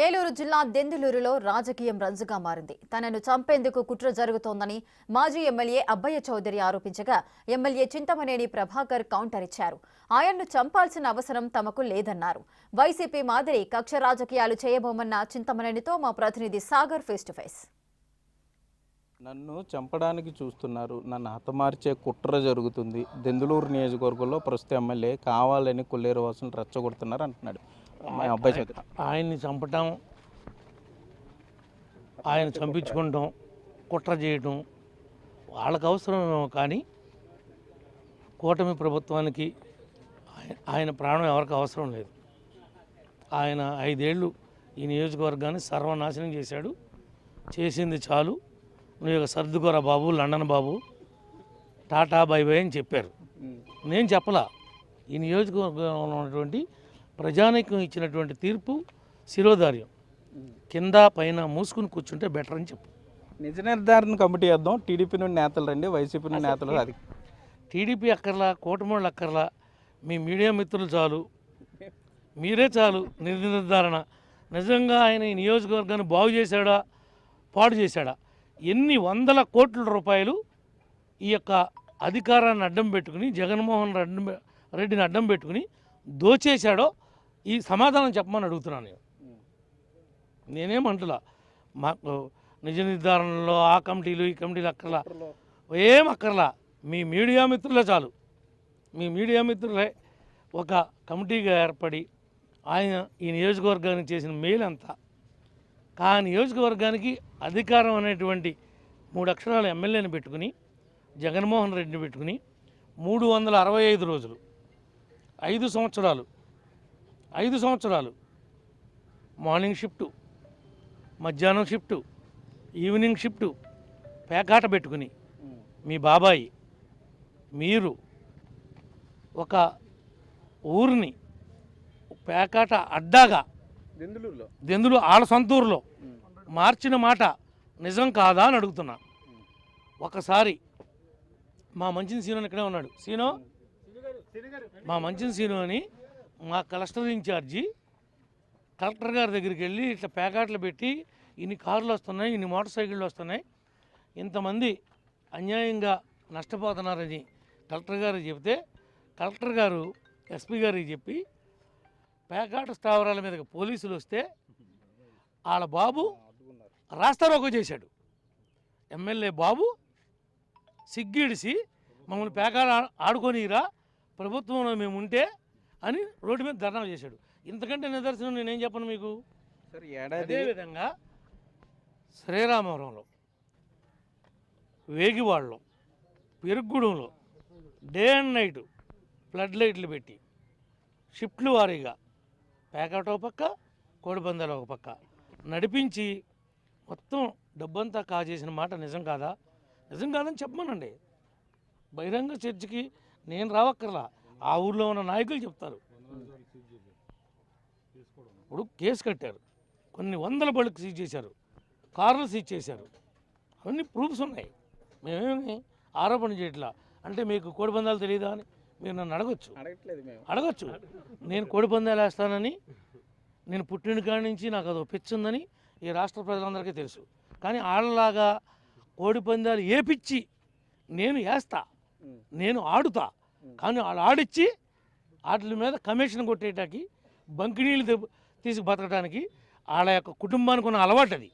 ఏలూరు జిల్లా దెందులూరులో రాజకీయం రంజుగా మారింది. తనను చంపేందుకు కుట్ర జరుగుతోందని మాజీ ఎమ్మెల్యే అబ్బయ్య చౌదరి ఆరోపించగా ఎమ్మెల్యే చింతమనేని ప్రభాకర్ కౌంటర్ ఇచ్చారు. ఆయన్ను చంపాల్సిన అవసరం తమకు లేదన్నారు. వైసీపీ మాదిరి కక్ష రాజకీయాలు చేయబోమన్న చింతమనేనితో మా ప్రతినిధి సాగర్ ఫేస్ టు ఫేస్. నన్ను చంపడానికి చూస్తున్నారు, నన్ను హతమార్చే కుట్ర జరుగుతుంది. దెందులూరు నియోజకవర్గంలో ప్రస్తుత ఎమ్మెల్యే కావాలని కొల్లేరు వాసులు రెచ్చగొడుతున్నారు అంటున్నాడు అబ్బాయి చౌదరి. ఆయన్ని చంపటం, ఆయన చంపించుకుంటాం, కుట్ర చేయటం వాళ్ళకు అవసరం కానీ కూటమి ప్రభుత్వానికి ఆయన ప్రాణం ఎవరికి అవసరం లేదు. ఆయన 5 ఏళ్ళు ఈ నియోజకవర్గాన్ని సర్వనాశనం చేశాడు. చేసింది చాలు, నువ్వు ఇక సర్దుకోరా బాబు, London Babu, tata bye by అని చెప్పారు. నేను చెప్పలా, ఈ నియోజకవర్గంలో ఉన్నటువంటి ప్రజానీకం ఇచ్చినటువంటి తీర్పు శిరోధార్యం. కింద పైన మూసుకుని కూర్చుంటే బెటర్ అని చెప్పు. నిజ నిర్ధారణ కమిటీ వేద్దాం. టీడీపీ నుండి నేతలు రండి, వైసీపీ నుండి నేతలు. అది టీడీపీ అక్కర్లా, కూటమి అక్కర్లా, మీ మీడియా మిత్రులు చాలు, మీరే చాలు. నిర్ధారణ నిజంగా ఆయన ఈ నియోజకవర్గాన్ని బాగు చేశాడా, పాడు చేశాడా, ఎన్ని వందల కోట్ల రూపాయలు ఈ యొక్క అధికారాన్ని అడ్డం పెట్టుకుని జగన్మోహన్ రెడ్డిని అడ్డం పెట్టుకుని దోచేశాడో ఈ సమాధానం చెప్పమని అడుగుతున్నాను. నేనేమంటులా, మాకు నిజ నిర్ధారణలో ఆ కమిటీలు ఈ కమిటీలు అక్కర్లా, ఏం అక్కర్లా. మీ మీడియా మిత్రులే చాలు. మీ మీడియా మిత్రులే ఒక కమిటీగా ఏర్పడి ఆయన ఈ నియోజకవర్గానికి చేసిన మేలు అంతా. ఆ నియోజకవర్గానికి అధికారం అనేటువంటి 3 అక్షరాల ఎమ్మెల్యేని పెట్టుకుని జగన్మోహన్ రెడ్డిని పెట్టుకుని 365 రోజులు 5 సంవత్సరాలు మార్నింగ్ షిఫ్టు, మధ్యాహ్నం షిఫ్టు, ఈవినింగ్ షిఫ్టు పేకాట పెట్టుకుని మీ బాబాయి మీరు ఒక ఊరిని పేకాట అడ్డాగా దెందులు ఆళ్ళ సొంతూరులో మార్చిన మాట నిజం కాదా అని అడుగుతున్నా. ఒకసారి మా మంచిని సీను ఇక్కడే ఉన్నాడు. సీను, మా మంచిని సీను అని మా క్లస్టర్ ఇన్ఛార్జి కలెక్టర్ గారి దగ్గరికి వెళ్ళి ఇట్లా పేకాట్లు పెట్టి ఇన్ని కార్లు వస్తున్నాయి, ఇన్ని మోటార్ సైకిళ్ళు వస్తున్నాయి, ఇంతమంది అన్యాయంగా నష్టపోతున్నారని కలెక్టర్ గారు చెబితే కలెక్టర్ గారు ఎస్పీ గారికి చెప్పి పేకాట స్థావరాల మీదకి పోలీసులు వస్తే వాళ్ళ బాబు రాస్తారోకో చేశాడు. ఎమ్మెల్యే బాబు సిగ్గిడిసి మమ్మల్ని పేకాట ఆడుకోనిరా, ప్రభుత్వంలో మేము ఉంటే అని రోడ్డు మీద ధర్నా చేశాడు. ఇంతకంటే నిదర్శనం నేనేం చెప్పను మీకు. అదేవిధంగా శ్రీరామవరంలో, వేగివాడలో, పెరుగుగూడెంలో డే అండ్ నైట్ ఫ్లడ్ లైట్లు పెట్టి షిఫ్ట్లు వారీగా పేకాట ఒక పక్క, కోడిపందాలు ఒక పక్క నడిపించి మొత్తం డబ్బంతా కాజేసిన మాట నిజం కాదా? నిజం కాదని చెప్పమనండి. బహిరంగ చర్చకి నేను రావక్కర్లా, ఆ ఊర్లో ఉన్న నాయకులు చెప్తారు. ఇప్పుడు కేసు కట్టారు, కొన్ని వందల బళ్ళకు సీజ్ చేశారు, కార్లు సీజ్ చేశారు, అవన్నీ ప్రూఫ్స్ ఉన్నాయి. మేమేమి ఆరోపణ చేయట్లా. అంటే మీకు కోడిపందాలు తెలియదా అని మీరు నన్ను అడగచ్చు. నేను కోడిపందాలు వేస్తానని, నేను పుట్టిన కాడి నుంచి నాకు అది పిచ్చుందని ఈ రాష్ట్ర ప్రజలందరికీ తెలుసు. కానీ వాళ్ళలాగా కోడిపందాలు ఏపిచ్చి నేను వేస్తా, నేను ఆడుతా, కానీ వాళ్ళు ఆడిచ్చి వాటి మీద కమిషన్ కొట్టేటానికి బంకినీళ్ళు తీసి బతకడానికి వాళ్ళ యొక్క కుటుంబానికి ఉన్న అలవాటు అది.